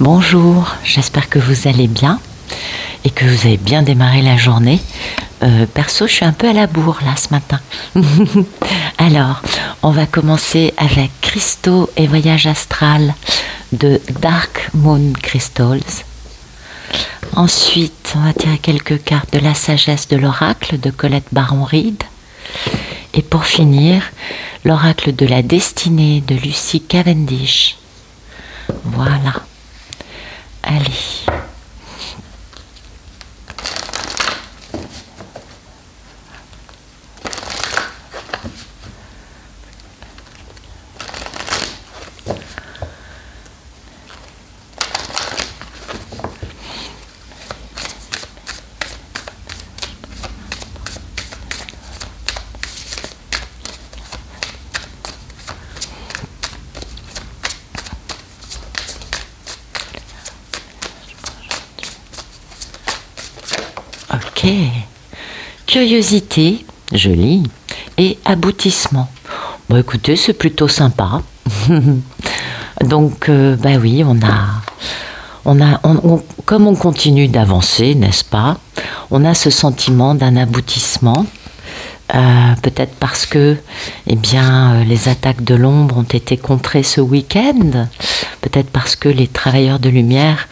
Bonjour, j'espère que vous allez bien et que vous avez bien démarré la journée. Perso, je suis un peu à la bourre là ce matin. Alors, on va commencer avec Cristaux et Voyage Astral de Dark Moon Crystals. Ensuite, on va tirer quelques cartes de la sagesse de l'oracle de Colette Baron-Reid. Et pour finir, l'oracle de la destinée de Lucy Cavendish. Voilà. Allez. Ok. Curiosité, joli, et aboutissement. Bon, écoutez, c'est plutôt sympa. Donc, bah oui, comme on continue d'avancer, n'est-ce pas? On a ce sentiment d'un aboutissement. Peut-être parce que, eh bien, les attaques de l'ombre ont été contrées ce week-end. Peut-être parce que les travailleurs de lumière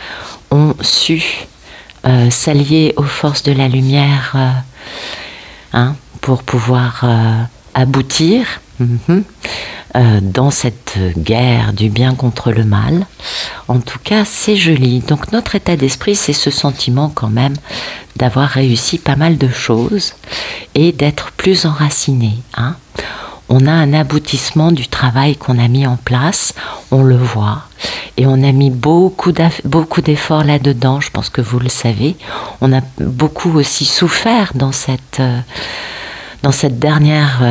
ont su s'allier aux forces de la lumière pour pouvoir aboutir dans cette guerre du bien contre le mal. En tout cas, c'est joli. Donc notre état d'esprit, c'est ce sentiment quand même d'avoir réussi pas mal de choses et d'être plus enraciné. On a un aboutissement du travail qu'on a mis en place, on le voit, et on a mis beaucoup d'efforts là-dedans, je pense que vous le savez. On a beaucoup aussi souffert dans cette dernière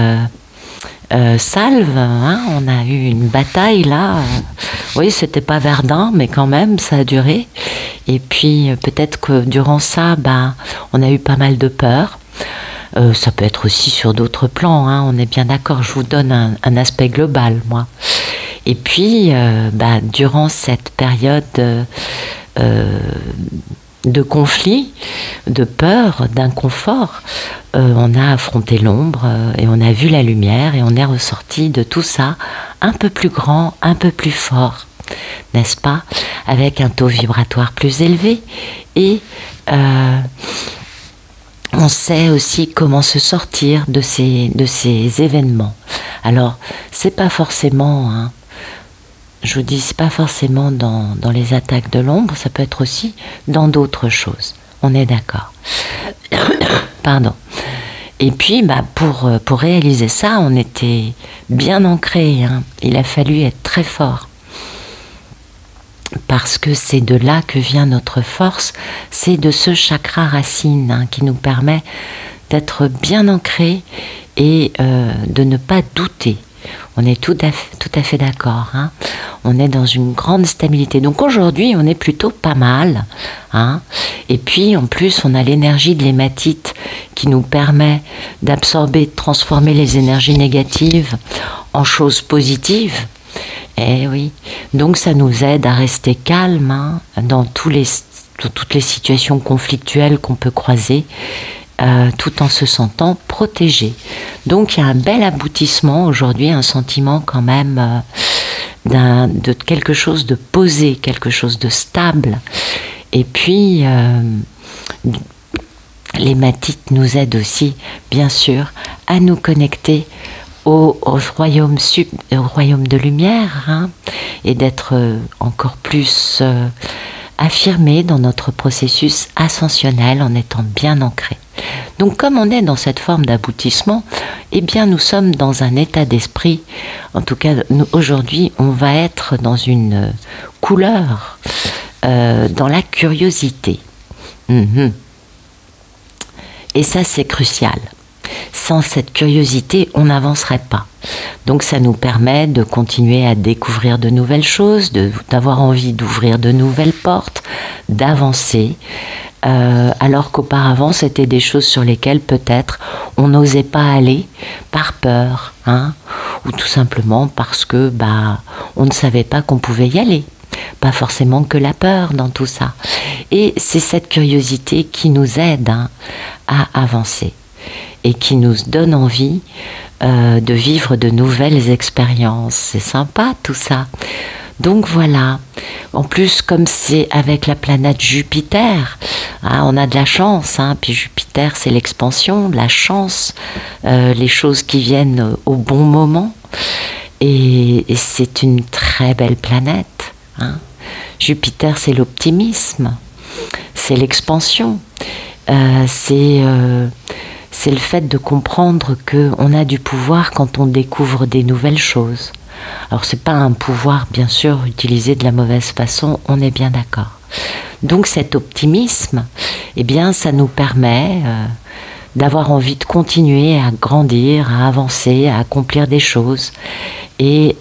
salve. On a eu une bataille là. Oui, c'était pas Verdun, mais quand même, ça a duré. Et puis peut-être que durant ça, on a eu pas mal de peur. Ça peut être aussi sur d'autres plans, on est bien d'accord, je vous donne un aspect global, moi. Et puis, durant cette période de conflit, de peur, d'inconfort, on a affronté l'ombre et on a vu la lumière et on est ressorti de tout ça un peu plus grand, un peu plus fort, n'est-ce pas? Avec un taux vibratoire plus élevé et on sait aussi comment se sortir de ces événements. Alors, c'est pas forcément, je vous dis, c'est pas forcément dans les attaques de l'ombre, ça peut être aussi dans d'autres choses. On est d'accord. Pardon. Et puis, pour réaliser ça, on était bien ancré. Il a fallu être très fort. Parce que c'est de là que vient notre force, c'est de ce chakra racine qui nous permet d'être bien ancré et de ne pas douter. On est tout à fait d'accord. On est dans une grande stabilité. Donc aujourd'hui, on est plutôt pas mal. Et puis en plus, on a l'énergie de l'hématite qui nous permet d'absorber, de transformer les énergies négatives en choses positives. Eh oui, donc ça nous aide à rester calme dans toutes les situations conflictuelles qu'on peut croiser, tout en se sentant protégé. Donc il y a un bel aboutissement aujourd'hui, un sentiment quand même de quelque chose de posé, quelque chose de stable. Et puis l'hématite nous aide aussi, bien sûr, à nous connecter au royaume de lumière et d'être encore plus affirmé dans notre processus ascensionnel en étant bien ancré. Donc comme on est dans cette forme d'aboutissement, eh bien nous sommes dans un état d'esprit, en tout cas aujourd'hui on va être dans une couleur, dans la curiosité. Et ça c'est crucial. Sans cette curiosité, on n'avancerait pas. Donc ça nous permet de continuer à découvrir de nouvelles choses, d'avoir envie d'ouvrir de nouvelles portes, d'avancer, alors qu'auparavant c'était des choses sur lesquelles peut-être on n'osait pas aller par peur, ou tout simplement parce que on ne savait pas qu'on pouvait y aller. pas forcément que la peur dans tout ça. Et c'est cette curiosité qui nous aide à avancer et qui nous donne envie de vivre de nouvelles expériences. C'est sympa tout ça. Donc voilà. En plus, comme c'est avec la planète Jupiter, on a de la chance. Puis Jupiter, c'est l'expansion, la chance, les choses qui viennent au bon moment. Et c'est une très belle planète. Jupiter, c'est l'optimisme, c'est l'expansion, c'est le fait de comprendre qu'on a du pouvoir quand on découvre des nouvelles choses. Alors c'est pas un pouvoir, bien sûr, utilisé de la mauvaise façon, on est bien d'accord. Donc cet optimisme, eh bien, ça nous permet d'avoir envie de continuer à grandir, à avancer, à accomplir des choses. Et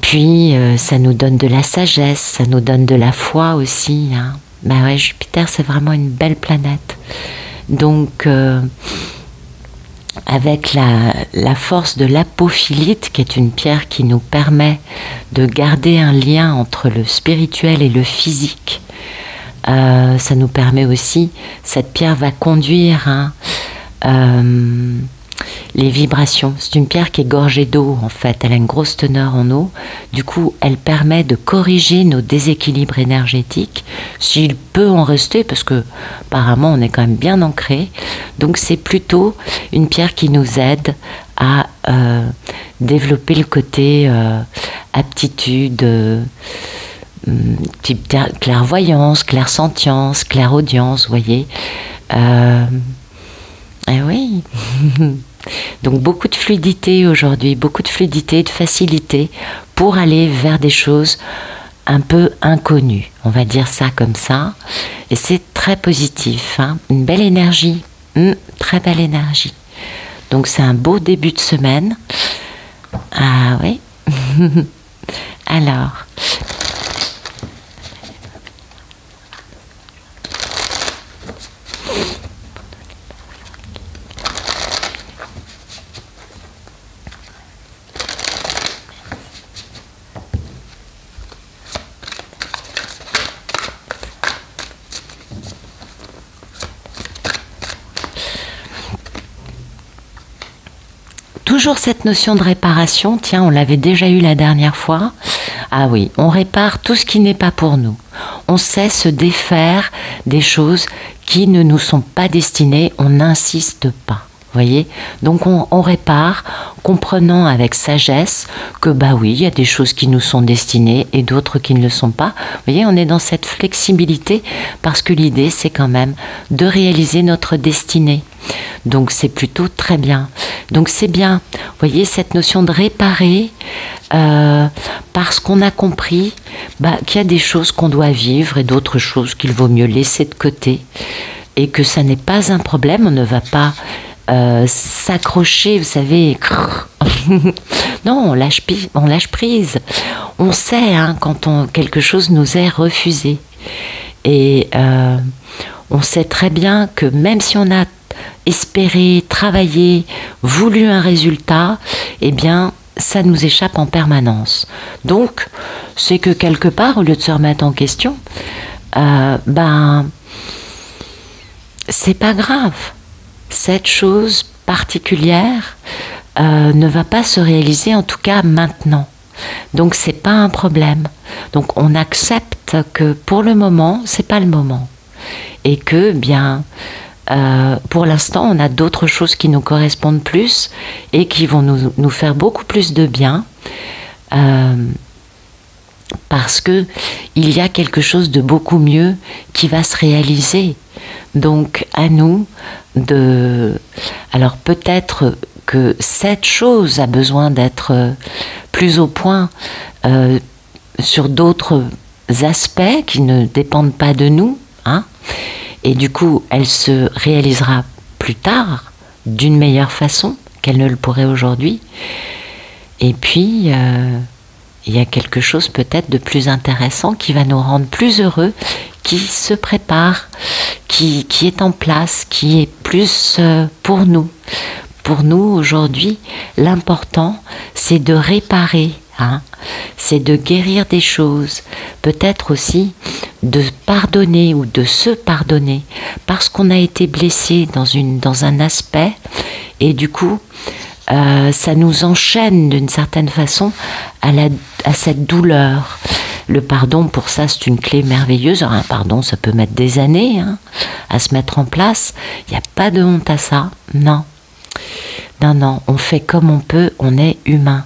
puis, ça nous donne de la sagesse, ça nous donne de la foi aussi. Ben ouais, Jupiter, c'est vraiment une belle planète. Donc, avec la force de l'apophilite, qui est une pierre qui nous permet de garder un lien entre le spirituel et le physique, ça nous permet aussi, cette pierre va conduire les vibrations. C'est une pierre qui est gorgée d'eau en fait, elle a une grosse teneur en eau, du coup elle permet de corriger nos déséquilibres énergétiques, s'il peut en rester, parce que apparemment on est quand même bien ancré, donc c'est plutôt une pierre qui nous aide à développer le côté aptitude, type clairvoyance, clairsentience, clairaudience, vous voyez. Eh oui. Donc beaucoup de fluidité aujourd'hui, beaucoup de fluidité, de facilité pour aller vers des choses un peu inconnues. On va dire ça comme ça. Et c'est très positif. Une belle énergie. Très belle énergie. Donc c'est un beau début de semaine. Ah oui. Alors... Toujours cette notion de réparation, tiens, on l'avait déjà eu la dernière fois. Ah oui, on répare tout ce qui n'est pas pour nous. On sait se défaire des choses qui ne nous sont pas destinées, on n'insiste pas. Voyez, donc on répare, comprenant avec sagesse que bah oui, il y a des choses qui nous sont destinées et d'autres qui ne le sont pas. Vous voyez, on est dans cette flexibilité parce que l'idée c'est quand même de réaliser notre destinée. Donc c'est plutôt très bien. Donc c'est bien, vous voyez, cette notion de réparer parce qu'on a compris qu'il y a des choses qu'on doit vivre et d'autres choses qu'il vaut mieux laisser de côté et que ça n'est pas un problème, on ne va pas s'accrocher, vous savez, non, on lâche prise. On sait quand quelque chose nous est refusé. Et on sait très bien que même si on a espéré, travaillé, voulu un résultat, eh bien, ça nous échappe en permanence. Donc, c'est que quelque part, au lieu de se remettre en question, c'est pas grave. Cette chose particulière ne va pas se réaliser, en tout cas maintenant. Donc c'est pas un problème. Donc on accepte que pour le moment, c'est pas le moment. Et que pour l'instant, on a d'autres choses qui nous correspondent plus et qui vont nous faire beaucoup plus de bien. Parce que il y a quelque chose de beaucoup mieux qui va se réaliser. Donc à nous alors peut-être que cette chose a besoin d'être plus au point sur d'autres aspects qui ne dépendent pas de nous, et du coup elle se réalisera plus tard d'une meilleure façon qu'elle ne le pourrait aujourd'hui. Et puis il y a quelque chose peut-être de plus intéressant qui va nous rendre plus heureux, qui se prépare, qui est en place, qui est plus pour nous. Pour nous, aujourd'hui, l'important, c'est de réparer. c'est de guérir des choses, peut-être aussi de pardonner ou de se pardonner, parce qu'on a été blessé dans un aspect, et du coup, ça nous enchaîne d'une certaine façon à cette douleur. Le pardon, pour ça, c'est une clé merveilleuse. Alors, un pardon, ça peut mettre des années à se mettre en place. Il n'y a pas de honte à ça. Non. Non, non. On fait comme on peut. On est humain.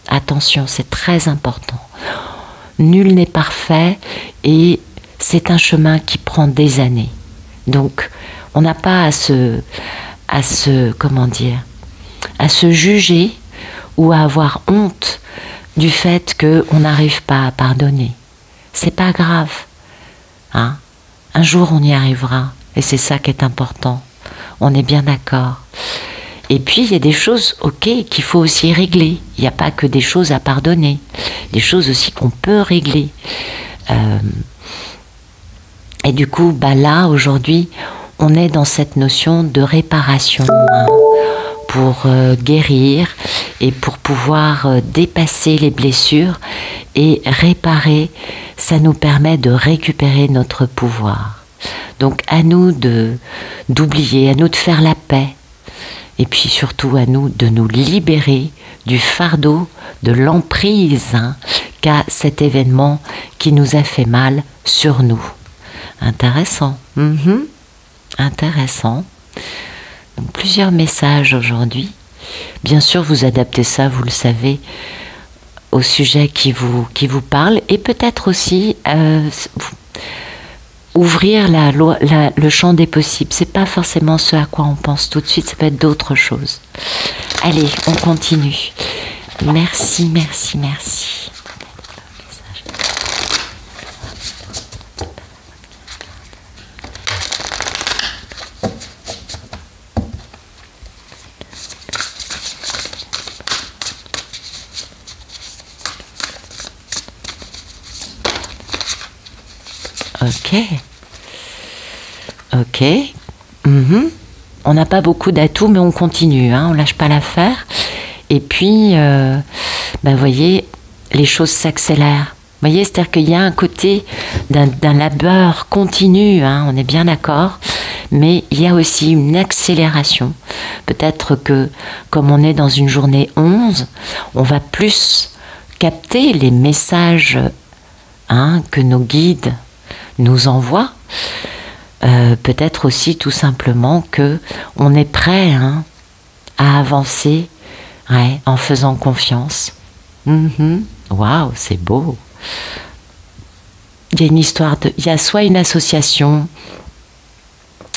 Attention, c'est très important. Nul n'est parfait et c'est un chemin qui prend des années. Donc, on n'a pas à se juger ou à avoir honte du fait qu'on n'arrive pas à pardonner. C'est pas grave. Un jour, on y arrivera. Et c'est ça qui est important. On est bien d'accord. Et puis, il y a des choses, qu'il faut aussi régler. Il n'y a pas que des choses à pardonner. Des choses aussi qu'on peut régler. Et du coup, là, aujourd'hui, on est dans cette notion de réparation pour guérir et pour pouvoir dépasser les blessures et réparer. Ça nous permet de récupérer notre pouvoir. Donc, à nous d'oublier, à nous de faire la paix. Et puis surtout à nous de nous libérer du fardeau, de l'emprise qu'a cet événement qui nous a fait mal sur nous. Intéressant. Intéressant. Donc, plusieurs messages aujourd'hui. Bien sûr, vous adaptez ça, vous le savez, au sujet qui vous parle. Et peut-être aussi ouvrir le champ des possibles. C'est pas forcément ce à quoi on pense tout de suite, ça peut être d'autres choses. Allez, on continue. Merci, merci, merci. Ok. On n'a pas beaucoup d'atouts, mais on continue, on lâche pas l'affaire. Et puis, vous voyez, les choses s'accélèrent. Vous voyez, c'est-à-dire qu'il y a un côté d'un labeur continu, on est bien d'accord, mais il y a aussi une accélération. Peut-être que, comme on est dans une journée 11, on va plus capter les messages que nos guides nous envoient. Peut-être aussi tout simplement que on est prêt à avancer en faisant confiance. Waouh, c'est beau. Il y a une histoire il y a soit une association,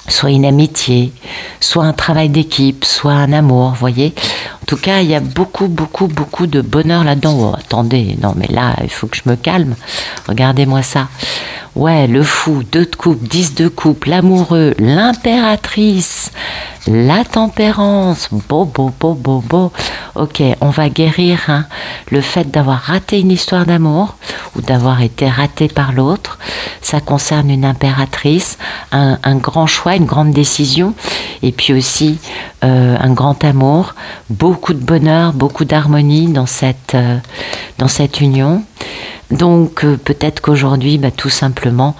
soit une amitié, soit un travail d'équipe, soit un amour, vous voyez. En tout cas, il y a beaucoup, beaucoup, beaucoup de bonheur là-dedans. Oh, attendez, non mais là, il faut que je me calme. Regardez-moi ça. Ouais, le fou, 2 de coupe, 10 de coupe, l'amoureux, l'impératrice, la tempérance, beau. Ok, on va guérir le fait d'avoir raté une histoire d'amour ou d'avoir été raté par l'autre. Ça concerne une impératrice, un grand choix, une grande décision, et puis aussi un grand amour, beaucoup de bonheur, beaucoup d'harmonie dans cette union. Donc peut-être qu'aujourd'hui, tout simplement,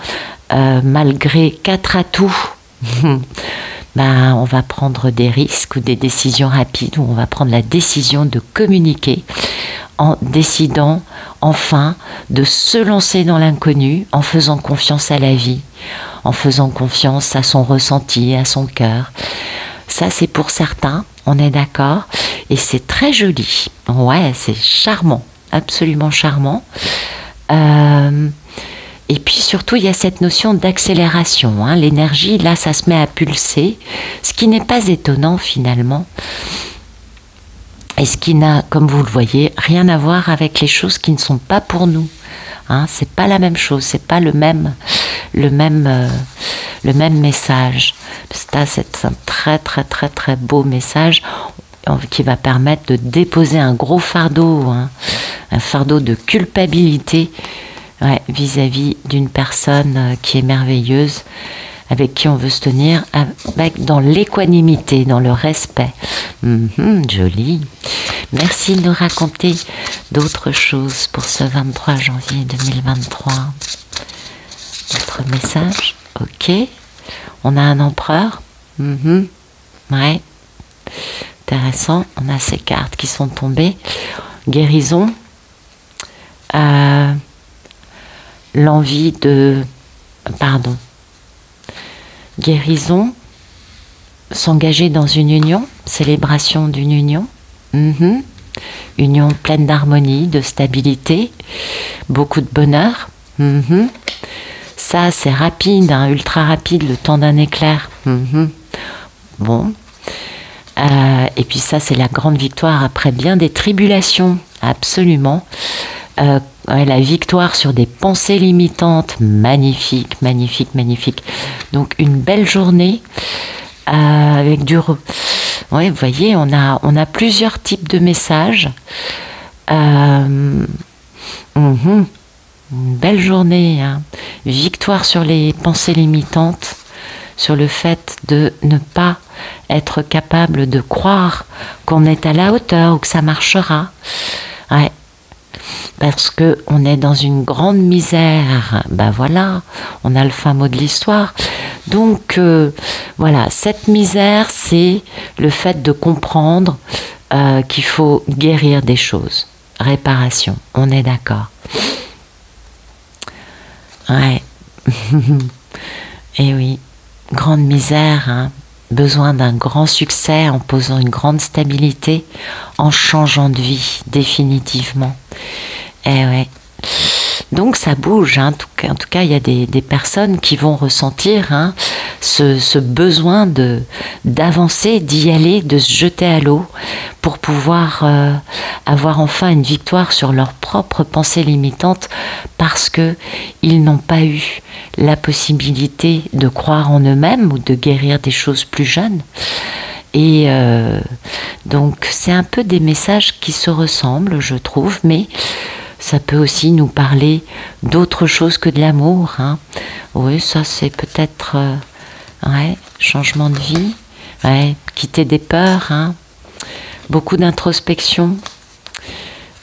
malgré 4 atouts, on va prendre des risques ou des décisions rapides, ou on va prendre la décision de communiquer en décidant enfin de se lancer dans l'inconnu, en faisant confiance à la vie, en faisant confiance à son ressenti, à son cœur. Ça, c'est pour certains, on est d'accord, et c'est très joli. Ouais, c'est charmant, absolument charmant. Et puis surtout, il y a cette notion d'accélération. L'énergie, là, ça se met à pulser, ce qui n'est pas étonnant finalement. Et ce qui n'a, comme vous le voyez, rien à voir avec les choses qui ne sont pas pour nous. C'est pas la même chose, c'est pas le même message. C'est un très très très très beau message qui va permettre de déposer un gros fardeau, un fardeau de culpabilité vis-à-vis d'une personne qui est merveilleuse, avec qui on veut se tenir, dans l'équanimité, dans le respect. Joli. Merci de nous raconter d'autres choses pour ce 23 janvier 2023. Notre message, ok. On a un empereur. Ouais. Intéressant. On a ces cartes qui sont tombées. Guérison. L'envie de... Pardon. Guérison. S'engager dans une union. Célébration d'une union. Union pleine d'harmonie, de stabilité. Beaucoup de bonheur. Ça, c'est rapide, hein, ultra rapide, le temps d'un éclair. Bon. Et puis ça, c'est la grande victoire après bien des tribulations. Absolument. La victoire sur des pensées limitantes. Magnifique, magnifique, magnifique. Donc, une belle journée avec du... Oui, vous voyez, on a plusieurs types de messages. Une belle journée, hein. Victoire sur les pensées limitantes, sur le fait de ne pas être capable de croire qu'on est à la hauteur ou que ça marchera. Ouais. Parce qu'on est dans une grande misère. Ben voilà, on a le fin mot de l'histoire. Donc voilà, cette misère, c'est le fait de comprendre qu'il faut guérir des choses. Réparation, on est d'accord. Ouais. Et oui, grande misère, hein. Besoin d'un grand succès en posant une grande stabilité, en changeant de vie définitivement. Et ouais. Donc ça bouge, hein. En tout cas, il y a des personnes qui vont ressentir, hein, ce besoin d'avancer, d'y aller, de se jeter à l'eau pour pouvoir avoir enfin une victoire sur leurs propres pensées limitantes parce qu'ils n'ont pas eu la possibilité de croire en eux-mêmes ou de guérir des choses plus jeunes. Et donc c'est un peu des messages qui se ressemblent, je trouve, mais ça peut aussi nous parler d'autre chose que de l'amour, hein. Oui, ça c'est peut-être changement de vie, quitter des peurs, hein. Beaucoup d'introspection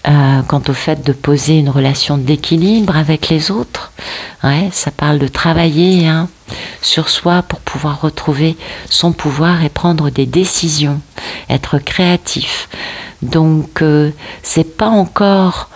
quant au fait de poser une relation d'équilibre avec les autres. Ça parle de travailler, hein, sur soi pour pouvoir retrouver son pouvoir et prendre des décisions, être créatif. Donc c'est pas encore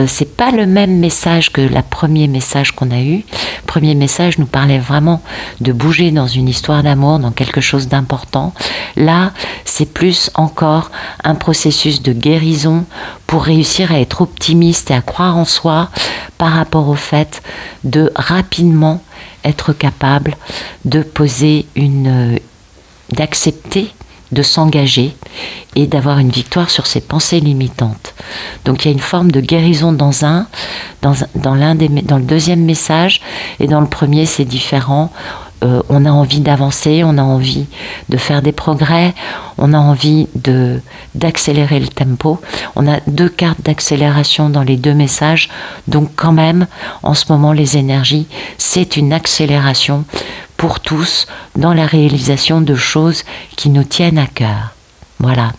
c'est pas le même message que le premier message qu'on a eu. Le premier message nous parlait vraiment de bouger dans une histoire d'amour, dans quelque chose d'important. Là, c'est plus encore un processus de guérison pour réussir à être optimiste et à croire en soi par rapport au fait de rapidement être capable de poser d'accepter, de s'engager et d'avoir une victoire sur ses pensées limitantes. Donc il y a une forme de guérison dans le deuxième message, et dans le premier c'est différent. On a envie d'avancer, on a envie de faire des progrès, on a envie d'accélérer le tempo. On a 2 cartes d'accélération dans les 2 messages, donc quand même en ce moment les énergies, c'est une accélération pour tous dans la réalisation de choses qui nous tiennent à cœur. Voilà,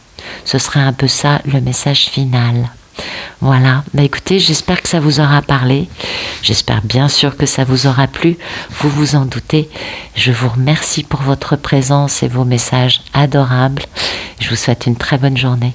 ce serait un peu ça le message final. Voilà, écoutez, j'espère que ça vous aura parlé. J'espère bien sûr que ça vous aura plu. Vous vous en doutez. Je vous remercie pour votre présence et vos messages adorables. Je vous souhaite une très bonne journée.